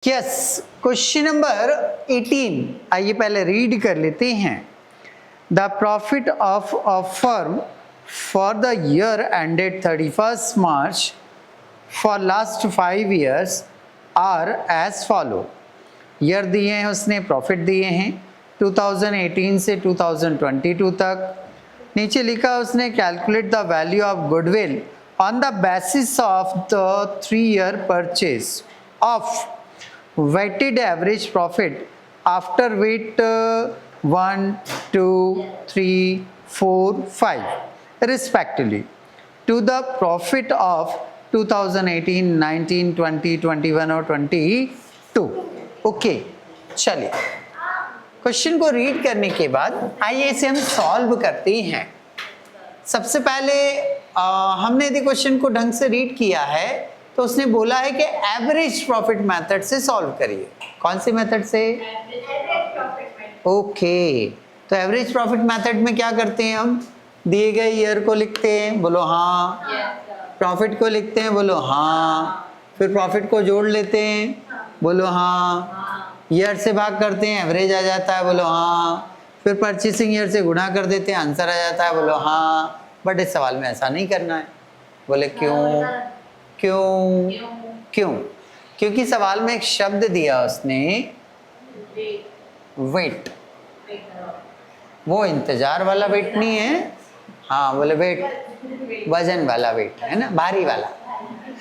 Yes, question number 18 आइए पहले read कर लेते हैं। The profit of a firm for the year ended 31 March for last 5 years are as follow. Year दिए हैं उसने, प्रॉफिट दिए हैं 2018 से 2022 तक। नीचे लिखा उसने calculate the value of goodwill on the basis of the 3-year purchase of weighted average profit after weight 1, 2, 3, 4, 5 respectively to the profit of 2018, 19, 20, 21 और 22। ओके, चलिए क्वेश्चन को रीड करने के बाद आइए इसे हम सॉल्व करते हैं। सबसे पहले हमने यदि क्वेश्चन को ढंग से रीड किया है तो उसने बोला है कि एवरेज प्रॉफिट मेथड से सॉल्व करिए। कौन सी मेथड से? ओके, तो एवरेज प्रॉफिट मेथड में क्या करते हैं हम? दिए गए ईयर को लिखते हैं, बोलो हाँ। प्रॉफिट को लिखते हैं, बोलो हाँ। फिर प्रॉफिट को जोड़ लेते हैं, बोलो हाँ। ईयर से भाग करते हैं, एवरेज आ जाता है, बोलो हाँ। फिर परचेसिंग ईयर से गुणा कर देते हैं, आंसर आ जाता है, बोलो हाँ। बट इस सवाल में ऐसा नहीं करना है। बोले क्यों? क्यों? क्यों? क्योंकि सवाल में एक शब्द दिया उसने, वेट। वो इंतजार वाला वेट नहीं है, हाँ बोले वेट, वजन वाला वेट है ना, भारी वाला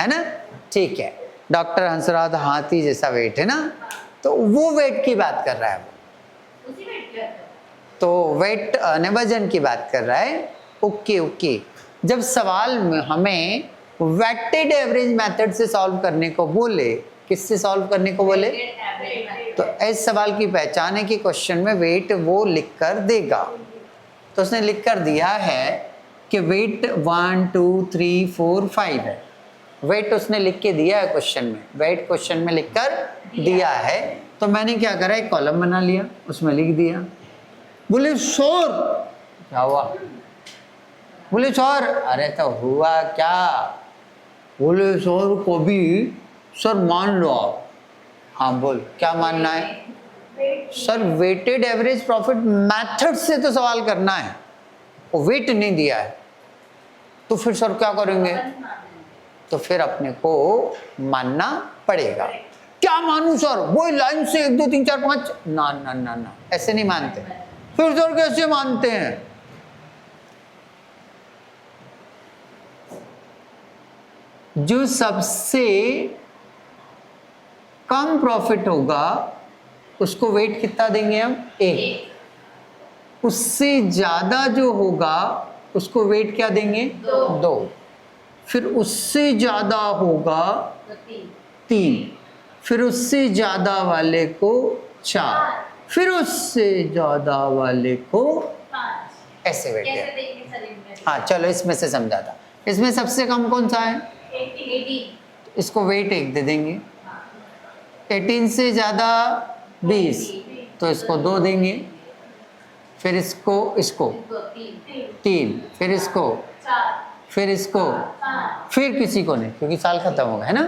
है ना। ठीक है, डॉक्टर हंसराज हाथी जैसा वेट है ना, तो वो वेट की बात कर रहा है वो, तो वेट ने वजन की बात कर रहा है। ओके ओके, जब सवाल में हमें वेटेड एवरेज मेथड से सॉल्व करने को बोले, किससे सॉल्व करने को बोले, तो इस सवाल की पहचान है कि क्वेश्चन में वेट वो लिख कर देगा। तो उसने लिख कर दिया है कि वेट 1, 2, 3, 4, 5 है। वेट उसने लिख के दिया है क्वेश्चन में, वेट क्वेश्चन में लिख कर दिया है। तो मैंने क्या करा, एक कॉलम बना लिया, उसमें लिख दिया। बोले सर क्या हुआ? बोले सर, अरे तो हुआ क्या? बोले सर को भी सर मान लो आप। हाँ बोल, क्या मानना है? Sir weighted average profit method से तो सवाल करना है, वो वेट नहीं दिया है। तो फिर सर क्या करेंगे? तो फिर अपने को मानना पड़ेगा। क्या मानूं सर? वो लाइन से 1, 2, 3, 4, 5? ना ना ना ना, ऐसे नहीं मानते। फिर सर कैसे मानते हैं? जो सबसे कम प्रॉफिट होगा उसको वेट कितना देंगे हम? 1। उससे ज्यादा जो होगा उसको वेट क्या देंगे? 2। फिर उससे ज्यादा होगा 3। फिर उससे ज्यादा वाले को 4। फिर उससे ज्यादा वाले को 5। ऐसे वेट दिया। हाँ चलो इसमें से समझा था। इसमें सबसे कम कौन सा है? 18। इसको वेट 1 दे देंगे। 18 से ज़्यादा 20, तो इसको 2 देंगे। फिर इसको 3, फिर इसको 4, फिर इसको, फिर किसी को नहीं, क्योंकि साल खत्म हो गया है ना।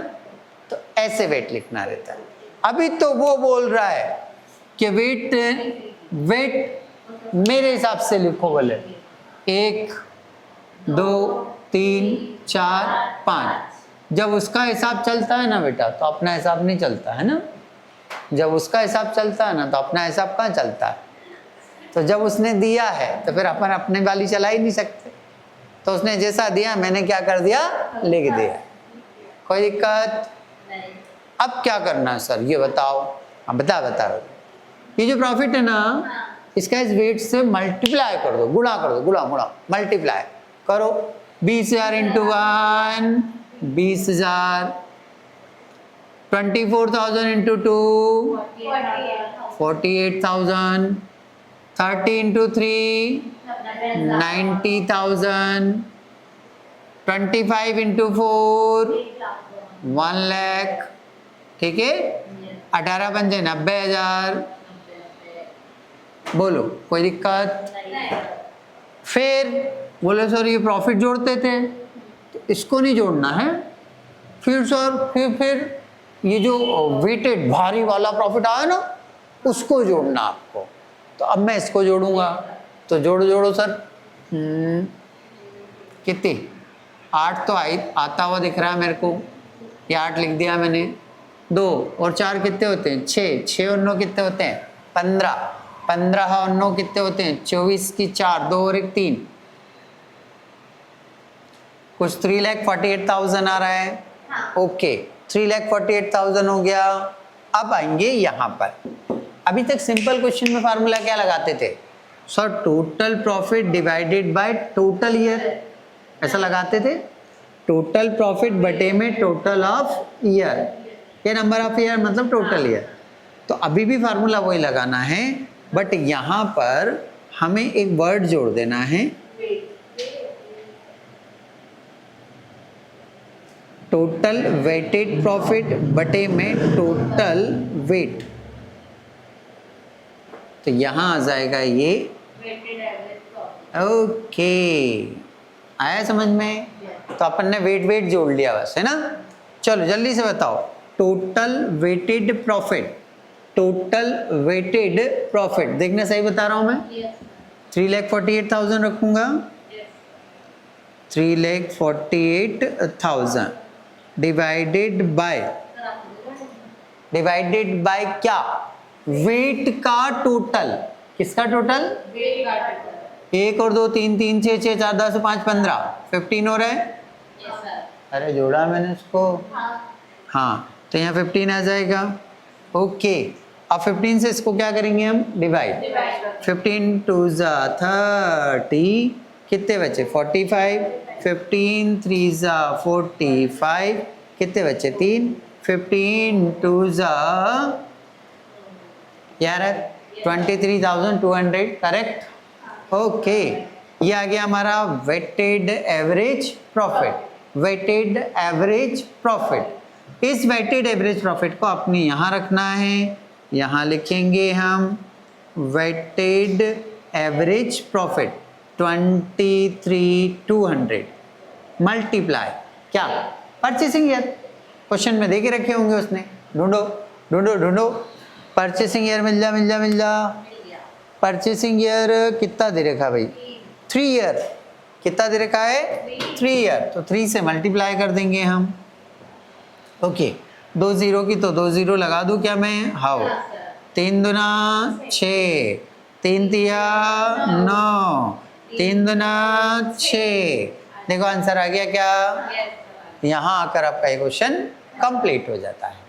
तो ऐसे वेट लिखना रहता है। अभी तो वो बोल रहा है कि वेट मेरे हिसाब से लिखो, बोले 1, 2, 3, 4, 5। जब उसका हिसाब चलता है ना बेटा, तो अपना हिसाब नहीं चलता है ना। जब उसका हिसाब चलता है ना, तो अपना हिसाब कहाँ चलता है? तो जब उसने दिया है तो फिर अपन अपने वाली चला ही नहीं सकते। तो उसने जैसा दिया, मैंने क्या कर दिया, लिख दिया। कोई दिक्कत? अब क्या करना है सर ये बताओ। हाँ बताओ। ये जो प्रॉफिट है ना, इसका इस वेट से मल्टीप्लाई कर दो, गुणा कर दो, गुणा मल्टीप्लाई करो। 20,000 into 1 20,000, 24,000 into 2 48,000, 30 into 3 90,000, 25 into 4 1 lakh. ठीक है, 18 पंजे 90,000। बोलो कोई दिक्कत? फिर बोले सर ये प्रॉफिट जोड़ते थे, तो इसको नहीं जोड़ना है। फिर सर फिर ये जो वेटेड भारी वाला प्रॉफिट आया ना, उसको जोड़ना आपको। तो अब मैं इसको जोड़ूंगा, तो जोड़ो सर। कितनी 8 तो आता हुआ दिख रहा है मेरे को, ये 8 लिख दिया मैंने। 2 और 4 कितने होते हैं? 6। 6 और 9 कितने होते हैं? 15। 15 और 9 कितने होते हैं? 24 की 4, 2 और 1 3। कुछ 3,48,000 आ रहा है। ओके, 3,48,000 हो गया। अब आएंगे यहाँ पर। अभी तक सिंपल क्वेश्चन में फार्मूला क्या लगाते थे sir? Total profit divided by total year, ऐसा लगाते थे। टोटल प्रॉफिट बटे में टोटल ऑफ ईयर, ये नंबर ऑफ ईयर मतलब टोटल ईयर। तो अभी भी फार्मूला वही लगाना है, बट यहाँ पर हमें एक वर्ड जोड़ देना है, टोटल वेटेड प्रॉफिट बटे में टोटल वेट। तो यहां आ जाएगा ये। ओके, आया समझ में? तो अपन ने वेट जोड़ लिया बस, है ना। चलो जल्दी से बताओ, total weighted profit, total weighted profit देखना सही बता रहा हूं मैं। 3,48,000 रखूंगा। 3,48,000 डिवाइडेड बाय क्या? वेट का टोटल। किसका टोटल? 1 और 2 3 3 6 6 4 10 5 15 15 हो रहा है। अरे जोड़ा मैंने इसको। हाँ, तो यहाँ 15 आ जाएगा। ओके, अब 15 से इसको क्या करेंगे हम? डिवाइड। 15 2 30, कितने बचे? 45। 15 3 45, कितने बचे? 3। 15 2 यार 23,200, करेक्ट। ओके, ये आ गया हमारा weighted average profit. Weighted average profit, इस वेटेड एवरेज प्रॉफिट को अपने यहाँ रखना है। यहाँ लिखेंगे हम वेटेड एवरेज प्रॉफिट 23,200 मल्टीप्लाई क्या? Purchasing year. क्वेश्चन में देके रखे होंगे उसने, ढूंढो ढूंढो ढूंढो। परचेसिंग ईयर मिल जा। परचेसिंग ईयर कितना दे रखा भाई? 3 ईयर। कितना दे रखा है? 3 ईयर। तो 3 से मल्टीप्लाई कर देंगे हम। ओके, 2 0 की तो 2 0 लगा दूं क्या मैं? हाउ, 3 दूना 6, 3 तिया 9, 3 दूना 6। देखो आंसर आ गया क्या? यहाँ आकर आपका क्वेश्चन कंप्लीट हो जाता है।